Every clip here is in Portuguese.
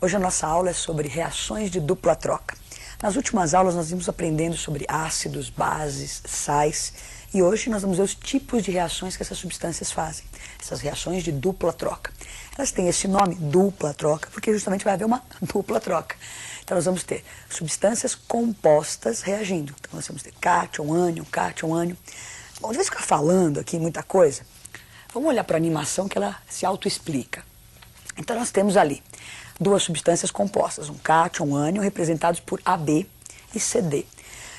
Hoje a nossa aula é sobre reações de dupla troca. Nas últimas aulas nós vimos aprendendo sobre ácidos, bases, sais, e hoje nós vamos ver os tipos de reações que essas substâncias fazem, essas reações de dupla troca. Elas têm esse nome, dupla troca, porque justamente vai haver uma dupla troca. Então nós vamos ter substâncias compostas reagindo. Então nós vamos ter cátion, ânion. Bom, de vez em ficar falando aqui muita coisa, vamos olhar para a animação que ela se autoexplica. Então nós temos ali duas substâncias compostas, um cátion, um ânion, representados por AB e CD.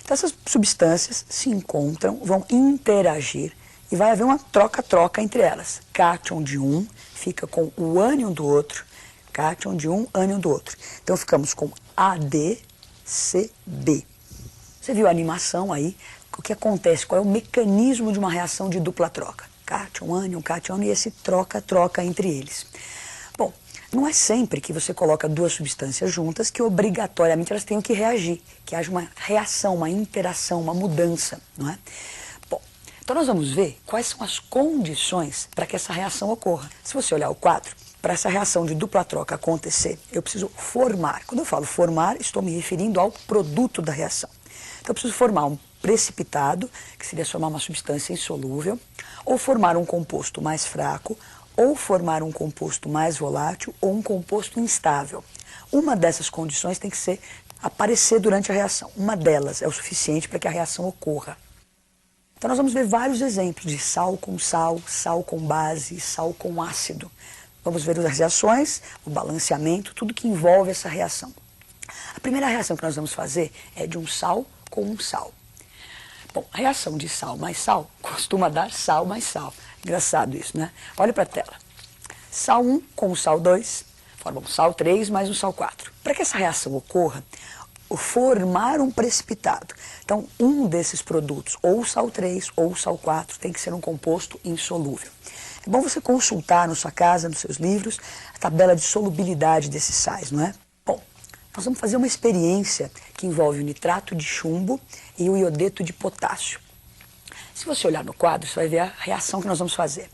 Então essas substâncias se encontram, vão interagir e vai haver uma troca-troca entre elas. Cátion de um fica com o ânion do outro, cátion de um, ânion do outro. Então ficamos com ADCB. Você viu a animação aí? O que acontece? Qual é o mecanismo de uma reação de dupla troca? Cátion, ânion, e esse troca-troca entre eles. Bom, não é sempre que você coloca duas substâncias juntas que obrigatoriamente elas tenham que reagir, que haja uma reação, uma interação, uma mudança, não é? Bom, então nós vamos ver quais são as condições para que essa reação ocorra. Se você olhar o quadro, para essa reação de dupla troca acontecer, eu preciso formar. Quando eu falo formar, estou me referindo ao produto da reação. Então eu preciso formar um precipitado, que seria formar uma substância insolúvel, ou formar um composto mais fraco, ou formar um composto mais volátil, ou um composto instável. Uma dessas condições tem que aparecer durante a reação. Uma delas é o suficiente para que a reação ocorra. Então nós vamos ver vários exemplos de sal com base, sal com ácido. Vamos ver as reações, o balanceamento, tudo que envolve essa reação. A primeira reação que nós vamos fazer é de um sal com um sal. Bom, a reação de sal mais sal costuma dar sal mais sal. Engraçado isso, né? Olha para a tela. Sal 1 com o sal 2 formam sal 3 mais um sal 4. Para que essa reação ocorra, formar um precipitado. Então, um desses produtos, ou o sal 3 ou o sal 4, tem que ser um composto insolúvel. É bom você consultar na sua casa, nos seus livros, a tabela de solubilidade desses sais, não é? Bom, nós vamos fazer uma experiência que envolve o nitrato de chumbo e o iodeto de potássio. Se você olhar no quadro, você vai ver a reação que nós vamos fazer.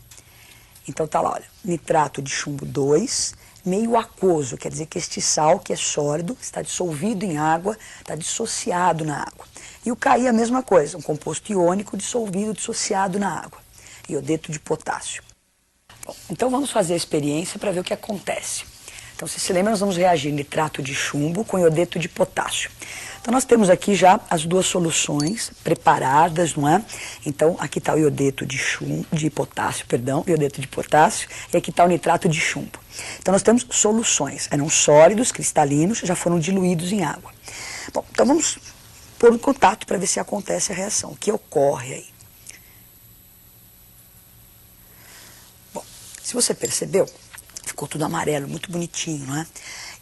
Então tá lá, olha, nitrato de chumbo 2, meio aquoso, quer dizer que este sal, que é sólido, está dissolvido em água, está dissociado na água. E o Ki é a mesma coisa, um composto iônico dissolvido, dissociado na água. Iodeto de potássio. Bom, então vamos fazer a experiência para ver o que acontece. Então, se lembra, nós vamos reagir nitrato de chumbo com iodeto de potássio. Então, nós temos aqui já as duas soluções preparadas, não é? Então, aqui está o iodeto de potássio, e aqui está o nitrato de chumbo. Então, nós temos soluções. Eram sólidos, cristalinos, já foram diluídos em água. Bom, então vamos pôr em contato para ver se acontece a reação. O que ocorre aí? Bom, se você percebeu, ficou tudo amarelo, muito bonitinho, não é?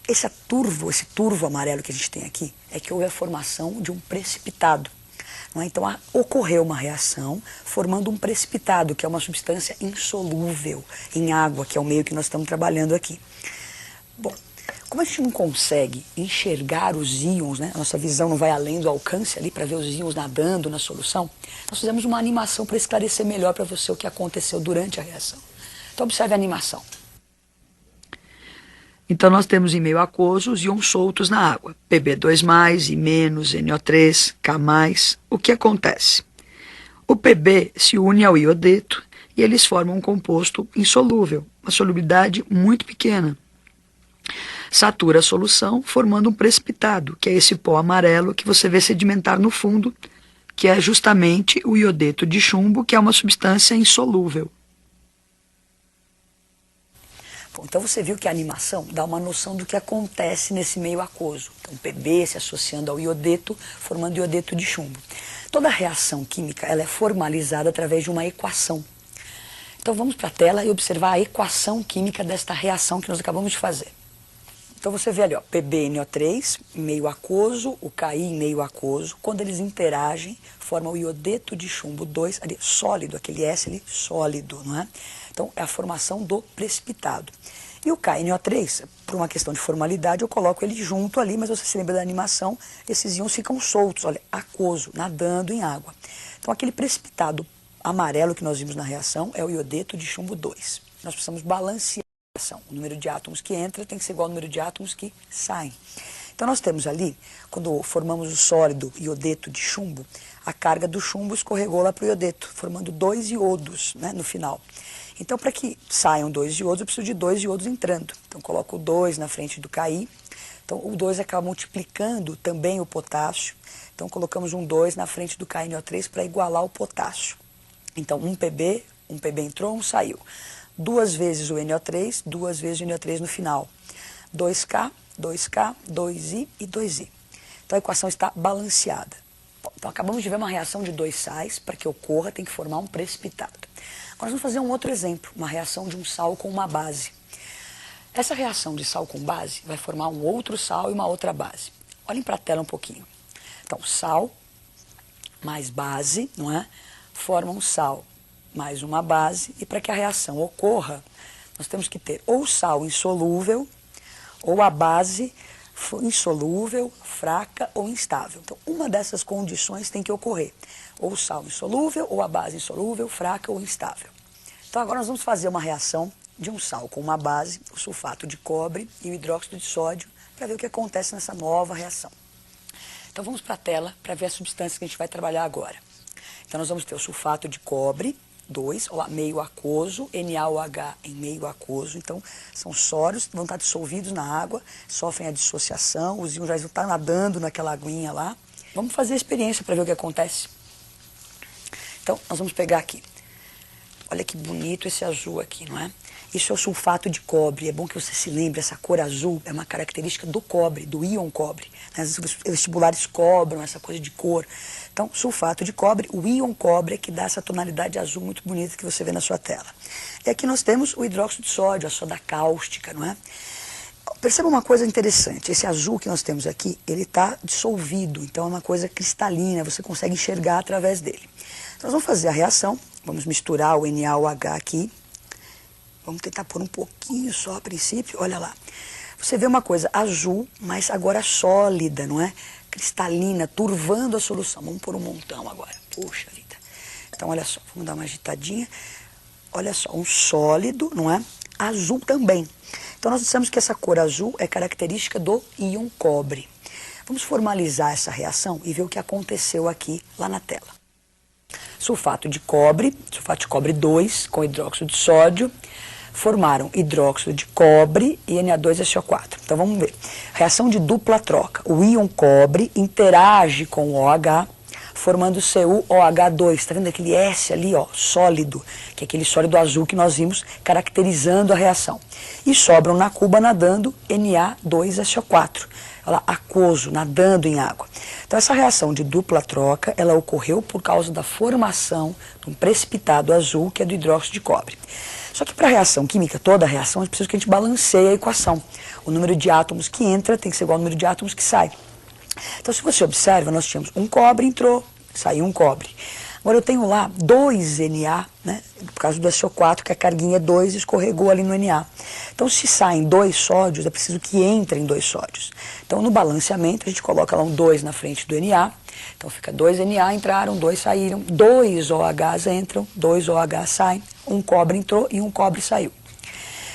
Esse turvo amarelo que a gente tem aqui, é que houve a formação de um precipitado. Não é? Então, ocorreu uma reação formando um precipitado, que é uma substância insolúvel em água, que é o meio que nós estamos trabalhando aqui. Bom, como a gente não consegue enxergar os íons, né? A nossa visão não vai além do alcance ali para ver os íons nadando na solução, nós fizemos uma animação para esclarecer melhor para você o que aconteceu durante a reação. Então, observe a animação. Então, nós temos em meio aquoso os íons soltos na água, Pb2+, I-, NO3, K+. O que acontece? O Pb se une ao iodeto e eles formam um composto insolúvel, uma solubilidade muito pequena. Satura a solução, formando um precipitado, que é esse pó amarelo que você vê sedimentar no fundo, que é justamente o iodeto de chumbo, que é uma substância insolúvel. Bom, então você viu que a animação dá uma noção do que acontece nesse meio aquoso. Então, Pb se associando ao iodeto, formando iodeto de chumbo. Toda reação química ela é formalizada através de uma equação. Então vamos para a tela e observar a equação química desta reação que nós acabamos de fazer. Então você vê ali, ó, PbNO3, meio aquoso, o Ki meio aquoso. Quando eles interagem, formam o iodeto de chumbo 2, ali, sólido, aquele S ali, sólido, não é? Então é a formação do precipitado. E o KNO3, por uma questão de formalidade, eu coloco ele junto ali, mas você se lembra da animação, esses íons ficam soltos, olha, aquoso, nadando em água. Então aquele precipitado amarelo que nós vimos na reação é o iodeto de chumbo 2. Nós precisamos balancear O número de átomos que entra tem que ser igual ao número de átomos que saem. Então nós temos ali, quando formamos o sólido iodeto de chumbo, a carga do chumbo escorregou lá para o iodeto, formando 2 iodos, né, no final. Então para que saiam 2 iodos, eu preciso de 2 iodos entrando. Então coloco o 2 na frente do Ki. Então o 2 acaba multiplicando também o potássio. Então colocamos um 2 na frente do KNO3 para igualar o potássio. Então um PB entrou, um saiu. 2 vezes o NO3, 2 vezes o NO3 no final. 2K, 2K, 2I e 2I. Então a equação está balanceada. Bom, então acabamos de ver uma reação de 2 sais, para que ocorra tem que formar um precipitado. Agora nós vamos fazer um outro exemplo, uma reação de um sal com uma base. Essa reação de sal com base vai formar um outro sal e uma outra base. Olhem para a tela um pouquinho. Então sal mais base, não é? Forma um sal mais uma base, e para que a reação ocorra, nós temos que ter ou sal insolúvel, ou a base insolúvel, fraca ou instável. Então, uma dessas condições tem que ocorrer, ou o sal insolúvel, ou a base insolúvel, fraca ou instável. Então, agora nós vamos fazer uma reação de um sal com uma base, o sulfato de cobre e o hidróxido de sódio, para ver o que acontece nessa nova reação. Então, vamos para a tela para ver a substância que a gente vai trabalhar agora. Então, nós vamos ter o sulfato de cobre, 2, olha lá, meio aquoso, NaOH em meio aquoso. Então, são sólidos, vão estar dissolvidos na água, sofrem a dissociação, os íons já vão estar nadando naquela aguinha lá. Vamos fazer a experiência para ver o que acontece. Então, nós vamos pegar aqui. Olha que bonito esse azul aqui, não é? Isso é o sulfato de cobre. É bom que você se lembre, essa cor azul é uma característica do cobre, do íon cobre. Os vestibulares cobram essa coisa de cor. Então, sulfato de cobre, o íon cobre é que dá essa tonalidade azul muito bonita que você vê na sua tela. E aqui nós temos o hidróxido de sódio, a soda cáustica, não é? Perceba uma coisa interessante, esse azul que nós temos aqui, ele está dissolvido, então é uma coisa cristalina, você consegue enxergar através dele. Então, nós vamos fazer a reação, vamos misturar o NaOH aqui. Vamos tentar pôr um pouquinho só a princípio, olha lá. Você vê uma coisa azul, mas agora sólida, não é? Cristalina, turvando a solução. Vamos pôr um montão agora. Puxa vida. Então, olha só, vamos dar uma agitadinha. Olha só, um sólido, não é? Azul também. Então, nós dissemos que essa cor azul é característica do íon cobre. Vamos formalizar essa reação e ver o que aconteceu aqui, lá na tela. Sulfato de cobre 2 com hidróxido de sódio, formaram hidróxido de cobre e Na2SO4. Então vamos ver. Reação de dupla troca. O íon cobre interage com o OH, formando CuOH2. Está vendo aquele S ali, ó, sólido, que é aquele sólido azul que nós vimos caracterizando a reação. E sobram na cuba nadando Na2SO4. Olha lá, aquoso, nadando em água. Então essa reação de dupla troca, ela ocorreu por causa da formação de um precipitado azul, que é do hidróxido de cobre. Só que para a reação química, toda a reação, a gente precisa que a gente balanceie a equação. O número de átomos que entra tem que ser igual ao número de átomos que sai. Então, se você observa, nós tínhamos um cobre entrou, saiu um cobre. Agora eu tenho lá 2 Na, né, por causa do SO4, que a carguinha é 2 e escorregou ali no Na. Então, se saem 2 sódios, é preciso que entrem 2 sódios. Então, no balanceamento, a gente coloca lá um 2 na frente do Na. Então, fica 2 Na entraram, 2 saíram, 2 OHs entram, 2 OH saem, um cobre entrou e um cobre saiu.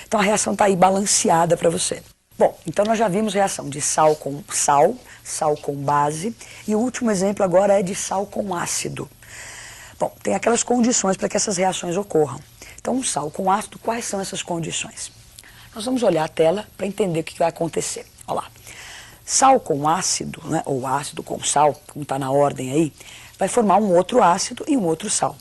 Então, a reação está aí balanceada para você. Bom, então nós já vimos reação de sal com sal, sal com base, e o último exemplo agora é de sal com ácido. Bom, tem aquelas condições para que essas reações ocorram. Então, um sal com ácido, quais são essas condições? Nós vamos olhar a tela para entender o que vai acontecer. Olha lá. Sal com ácido, né, ou ácido com sal, como está na ordem aí, vai formar um outro ácido e um outro sal.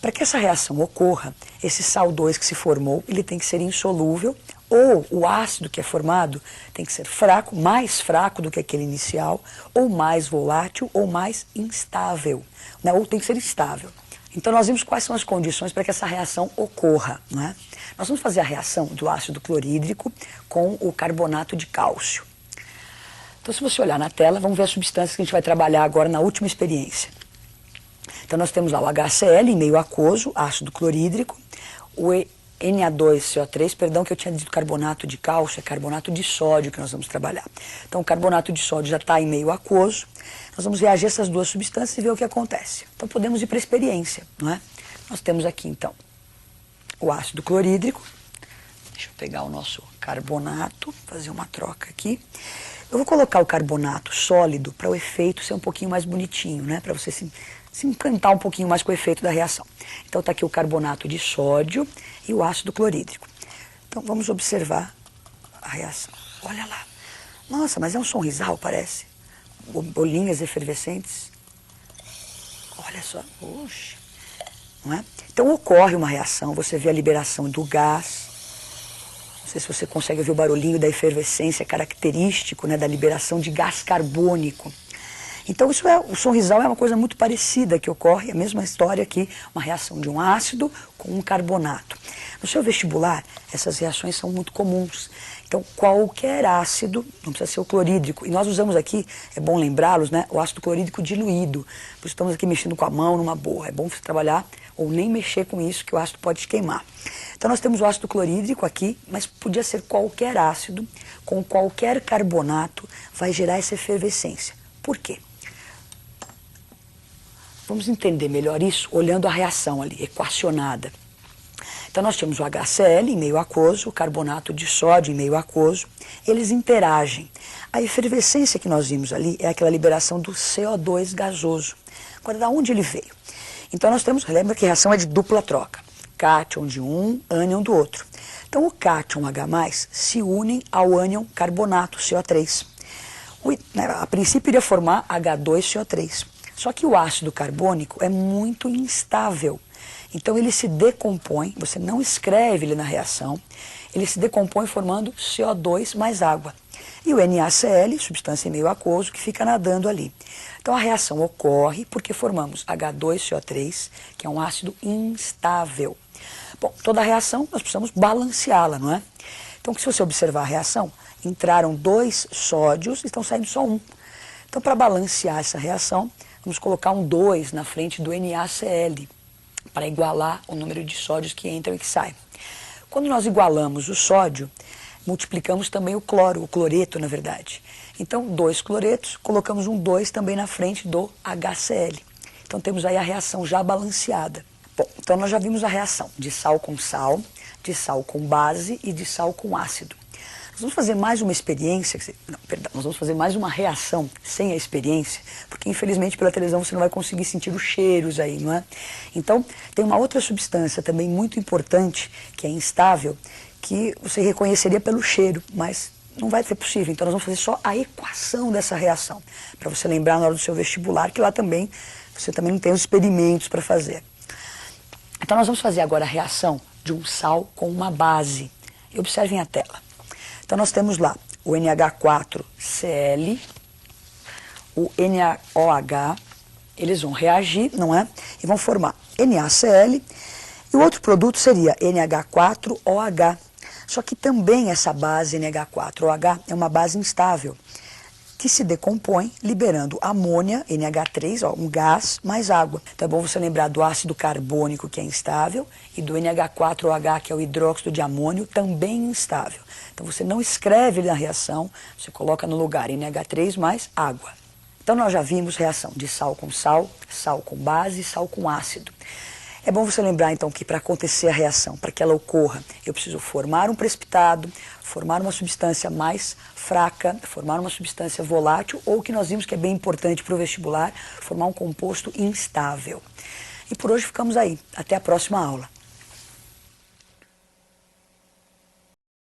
Para que essa reação ocorra, esse sal 2 que se formou, ele tem que ser insolúvel, ou o ácido que é formado tem que ser fraco, mais fraco do que aquele inicial, ou mais volátil, ou mais instável, né, ou tem que ser estável. Então, nós vimos quais são as condições para que essa reação ocorra, né? Nós vamos fazer a reação do ácido clorídrico com o carbonato de cálcio. Então, se você olhar na tela, vamos ver as substâncias que a gente vai trabalhar agora na última experiência. Então, nós temos lá o HCl em meio aquoso, ácido clorídrico, o Na2CO3, perdão, que eu tinha dito carbonato de cálcio, é carbonato de sódio que nós vamos trabalhar. Então, o carbonato de sódio já está em meio aquoso. Nós vamos reagir essas duas substâncias e ver o que acontece. Então, podemos ir para a experiência, não é? Nós temos aqui, então, o ácido clorídrico. Deixa eu pegar o nosso carbonato, fazer uma troca aqui. Eu vou colocar o carbonato sólido para o efeito ser um pouquinho mais bonitinho, né? Para você se encantar um pouquinho mais com o efeito da reação. Então está aqui o carbonato de sódio e o ácido clorídrico. Então vamos observar a reação. Olha lá. Nossa, mas é um sonrisal, parece. Bolinhas efervescentes. Olha só. Oxe. Não é? Então ocorre uma reação, você vê a liberação do gás. Não sei se você consegue ouvir o barulhinho da efervescência característico, né, da liberação de gás carbônico. Então o sonrisal é uma coisa muito parecida que ocorre, a mesma história aqui, uma reação de um ácido com um carbonato. No seu vestibular, essas reações são muito comuns. Então, qualquer ácido, não precisa ser o clorídrico, e nós usamos aqui, é bom lembrá-los, né, o ácido clorídrico diluído. Por isso estamos aqui mexendo com a mão numa boa. É bom você trabalhar ou nem mexer com isso, que o ácido pode te queimar. Então nós temos o ácido clorídrico aqui, mas podia ser qualquer ácido, com qualquer carbonato, vai gerar essa efervescência. Por quê? Vamos entender melhor isso olhando a reação ali, equacionada. Então nós temos o HCl em meio aquoso, o carbonato de sódio em meio aquoso, eles interagem. A efervescência que nós vimos ali é aquela liberação do CO2 gasoso. Agora, de onde ele veio? Então nós temos, lembra que a reação é de dupla troca, cátion de um, ânion do outro. Então o cátion H+, se unem ao ânion carbonato, CO3. A princípio iria formar H2CO3. Só que o ácido carbônico é muito instável. Então ele se decompõe, você não escreve ele na reação, ele se decompõe formando CO2 mais água. E o NaCl, substância em meio aquoso, que fica nadando ali. Então a reação ocorre porque formamos H2CO3, que é um ácido instável. Bom, toda a reação nós precisamos balanceá-la, não é? Então se você observar a reação, entraram 2 sódios e estão saindo só 1. Então para balancear essa reação, vamos colocar um 2 na frente do NaCl, para igualar o número de sódios que entram e que saem. Quando nós igualamos o sódio, multiplicamos também o cloro, o cloreto, na verdade. Então, 2 cloretos, colocamos um 2 também na frente do HCl. Então, temos aí a reação já balanceada. Bom, então nós já vimos a reação de sal com base e de sal com ácido. Nós vamos fazer mais uma experiência, nós vamos fazer mais uma reação sem a experiência, porque infelizmente pela televisão você não vai conseguir sentir os cheiros aí, não é? Então, tem uma outra substância também muito importante, que é instável, que você reconheceria pelo cheiro, mas não vai ser possível. Então nós vamos fazer só a equação dessa reação, para você lembrar na hora do seu vestibular, que lá também você também não tem os experimentos para fazer. Então nós vamos fazer agora a reação de um sal com uma base. E observem a tela. Então nós temos lá o NH4Cl, o NaOH, eles vão reagir, não é? E vão formar NaCl, e o outro produto seria NH4OH. Só que também essa base NH4OH é uma base instável, que se decompõe liberando amônia, NH3, ó, um gás, mais água. Então é bom você lembrar do ácido carbônico, que é instável, e do NH4OH, que é o hidróxido de amônio, também instável. Então você não escreve na reação, você coloca no lugar NH3 mais água. Então nós já vimos reação de sal com base e sal com ácido. É bom você lembrar então que para acontecer a reação, para que ela ocorra, eu preciso formar um precipitado, formar uma substância mais fraca, formar uma substância volátil, ou o que nós vimos que é bem importante para o vestibular, formar um composto instável. E por hoje ficamos aí. Até a próxima aula.